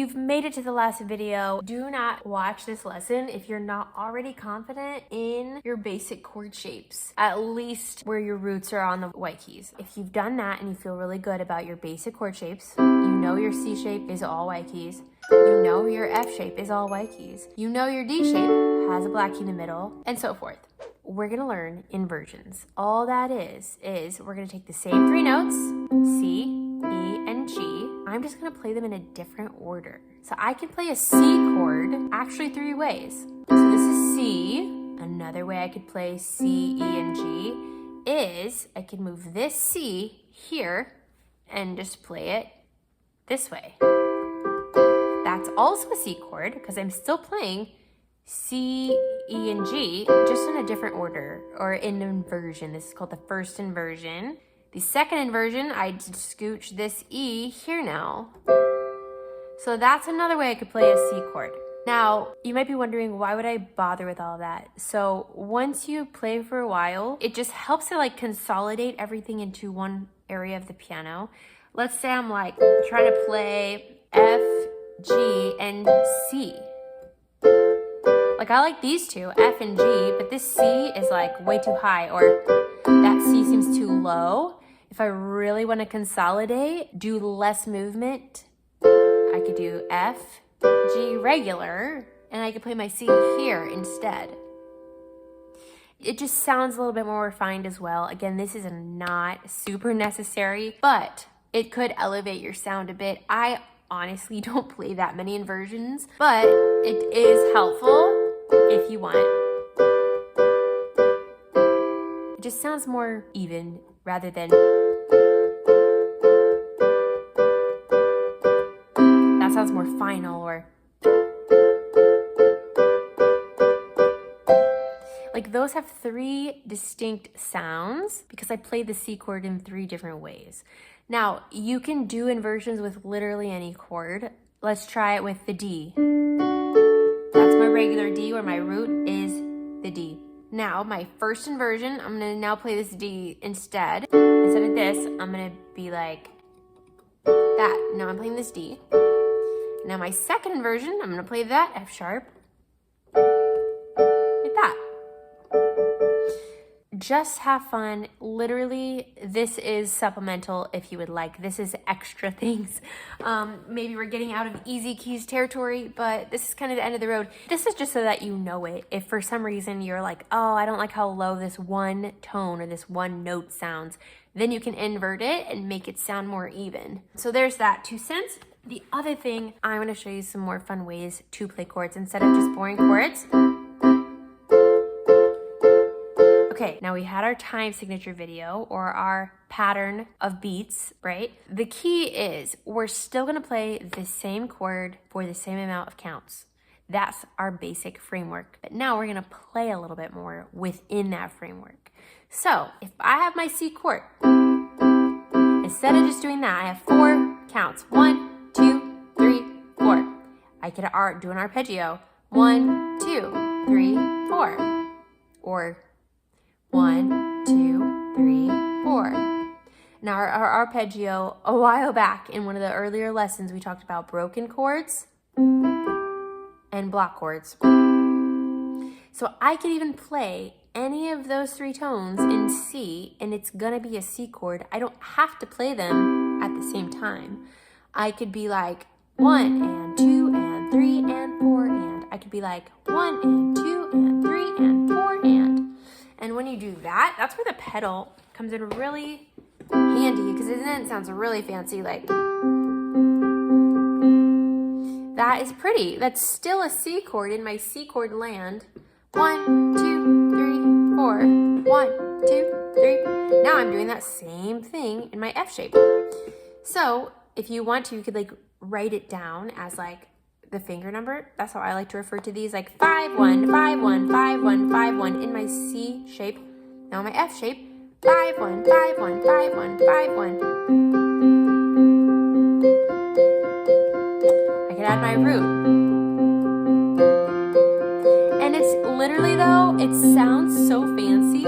you've made it to the last video, do not watch this lesson if you're not already confident in your basic chord shapes, at least where your roots are on the white keys. If you've done that and you feel really good about your basic chord shapes, you know your C shape is all white keys, you know your F shape is all white keys, you know your D shape has a black key in the middle, and so forth. We're gonna learn inversions. All that is we're gonna take the same three notes, C, E, and G. I'm just gonna play them in a different order. So I can play a C chord actually three ways. So this is C. Another way I could play C, E, and G is I could move this C here and just play it this way. That's also a C chord because I'm still playing C, E, and G, just in a different order or in inversion. This is called the first inversion. The second inversion, I scooch this E here now. So that's another way I could play a C chord. Now, you might be wondering, why would I bother with all of that? So once you play for a while, it just helps to like consolidate everything into one area of the piano. Let's say I'm like trying to play F, G, and C. Like I like these two, F and G, but this C is like way too high, or that C seems too low. If I really want to consolidate, do less movement, I could do F, G regular, and I could play my C here instead. It just sounds a little bit more refined as well. Again, this is not super necessary, but it could elevate your sound a bit. I honestly don't play that many inversions, but it is helpful if you want. It just sounds more even rather than that sounds more final, or like those have three distinct sounds because I played the C chord in three different ways. Now, you can do inversions with literally any chord. Let's try it with the D. That's my regular D, where my root is the D. Now, my first inversion, I'm gonna now play this D instead. Instead of this, I'm gonna be like that. Now I'm playing this D. Now my second inversion, I'm gonna play that F sharp, like that. Just have fun. Literally, this is supplemental if you would like. This is extra things. Maybe we're getting out of easy keys territory, but this is kind of the end of the road. This is just so that you know it. If for some reason you're like, oh, I don't like how low this one tone or this one note sounds, then you can invert it and make it sound more even. So there's that 2 cents. The other thing, I'm gonna show you some more fun ways to play chords instead of just boring chords. Okay, now we had our time signature video or our pattern of beats, right? The key is we're still gonna play the same chord for the same amount of counts. That's our basic framework. But now we're gonna play a little bit more within that framework. So if I have my C chord, instead of just doing that, I have 4 counts. 1, 2, 3, 4. I could do an arpeggio. 1, 2, 3, 4. Or 1, 2, 3, 4. Now our arpeggio, a while back in one of the earlier lessons, we talked about broken chords and block chords. So I could even play any of those 3 tones in C and it's gonna be a C chord. I don't have to play them at the same time. I could be like 1 and 2 and 3 and 4 and. I could be like 1 and 2 and 3 and 4 and. And when you do that, that's where the pedal comes in really handy, because then it sounds really fancy, like that is pretty. That's still a C chord in my C chord land. 1, 2, 3, 4. 1, 2, 3. Now I'm doing that same thing in my F shape. So if you want to, you could like write it down as like the finger number. That's how I like to refer to these, like 5, 1, 5, 1, 5, 1, 5, 1 in my C shape. Now my F shape, 5, 1, 5, 1, 5, 1, 5, 1. I can add my root. And it's literally though, it sounds so fancy,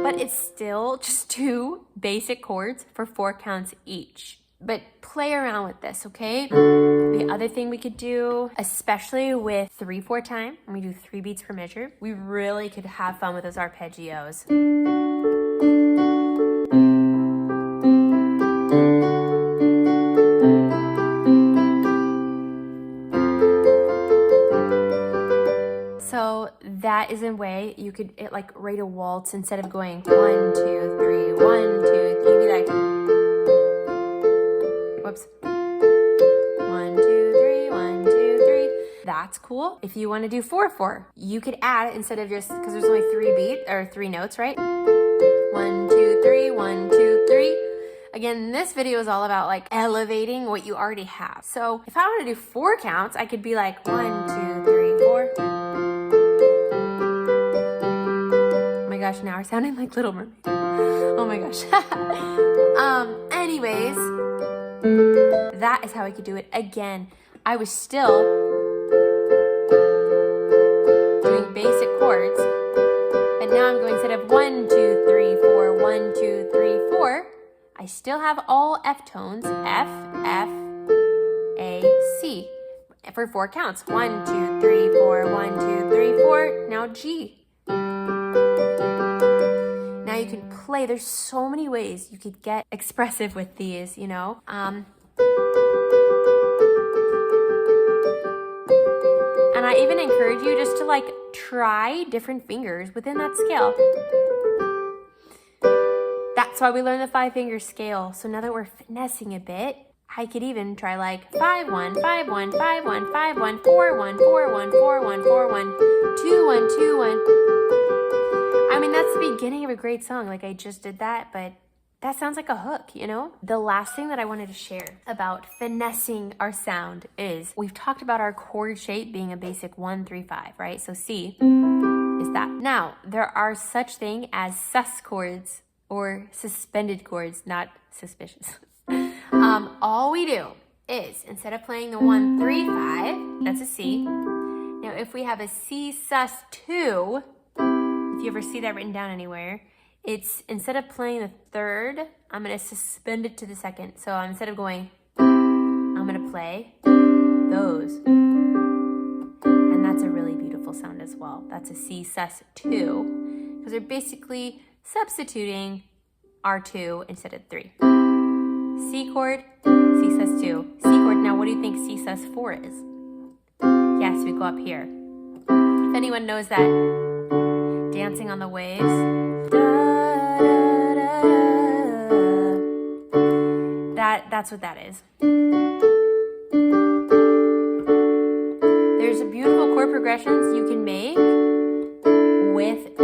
but it's still just 2 basic chords for 4 counts each. But play around with this, okay? The other thing we could do, especially with 3/4 time, when we do 3 beats per measure, we really could have fun with those arpeggios. So that is a way you could like write a waltz instead of going 1, 2, 3, 1, 2, 3. You'd be like, whoops. 1, 2, 3, 1, 2, 3. That's cool. If you want to do 4/4, you could add, instead of just, because there's only 3 notes, right? 1, 2, 3, 1, 2, 3. Again, this video is all about like elevating what you already have. So if I want to do 4 counts, I could be like 1, 2, 3, 4. Oh my gosh, now we're sounding like Little Mermaid. Oh my gosh. Anyways, that is how I could do it. Again, I was still doing basic chords, but now I'm going, instead of 1, 2, 3, 4, 1, 2, 3, 4, I still have all F tones, F, F, A, C, for 4 counts. 1, 2, 3, 4, 1, 2, 3, 4, now G. Now you can play, there's so many ways you could get expressive with these, you know? And I even encourage you just to like try different fingers within that scale. That's why we learn the 5-finger scale. So now that we're finessing a bit, I could even try like 5, 1, 5, 1, 5, 1, 5, 1, 4, 1, 4, 1, 4, 1, 4, 1, 2, 1, 2, 1. I mean, that's the beginning of a great song. Like I just did that, but that sounds like a hook, you know? The last thing that I wanted to share about finessing our sound is, we've talked about our chord shape being a basic 1, 3, 5, right? So C is that. Now, there are such thing as sus chords or suspended chords, not suspicious. All we do is, instead of playing the 1, 3, 5, that's a C. Now, if we have a C sus 2, if you ever see that written down anywhere, it's, instead of playing the 3rd, I'm going to suspend it to the 2nd. So instead of going, I'm going to play those. And that's a really beautiful sound as well. That's a C sus 2, because they're basically substituting R2 instead of 3. C chord, C sus 2. C chord, now what do you think C sus 4 is? Yes, we go up here. If anyone knows that Dancing on the Waves, that's what that is. There's beautiful chord progressions you can make with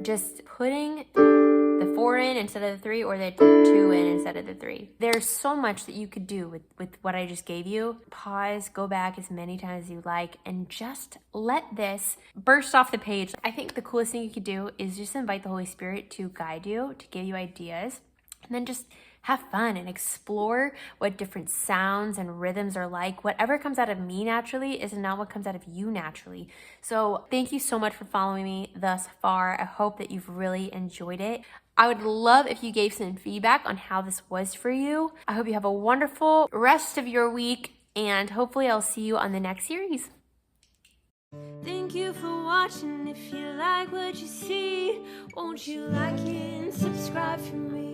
just putting the 4 in instead of the 3, or the 2 in instead of the 3. There's so much that you could do with what I just gave you. Pause, go back as many times as you like, and just let this burst off the page. I think the coolest thing you could do is just invite the Holy Spirit to guide you, to give you ideas, and then just have fun and explore what different sounds and rhythms are like. Whatever comes out of me naturally is not what comes out of you naturally. So thank you so much for following me thus far. I hope that you've really enjoyed it. I would love if you gave some feedback on how this was for you. I hope you have a wonderful rest of your week, and hopefully I'll see you on the next series. Thank you for watching. If you like what you see, won't you like it and subscribe for me?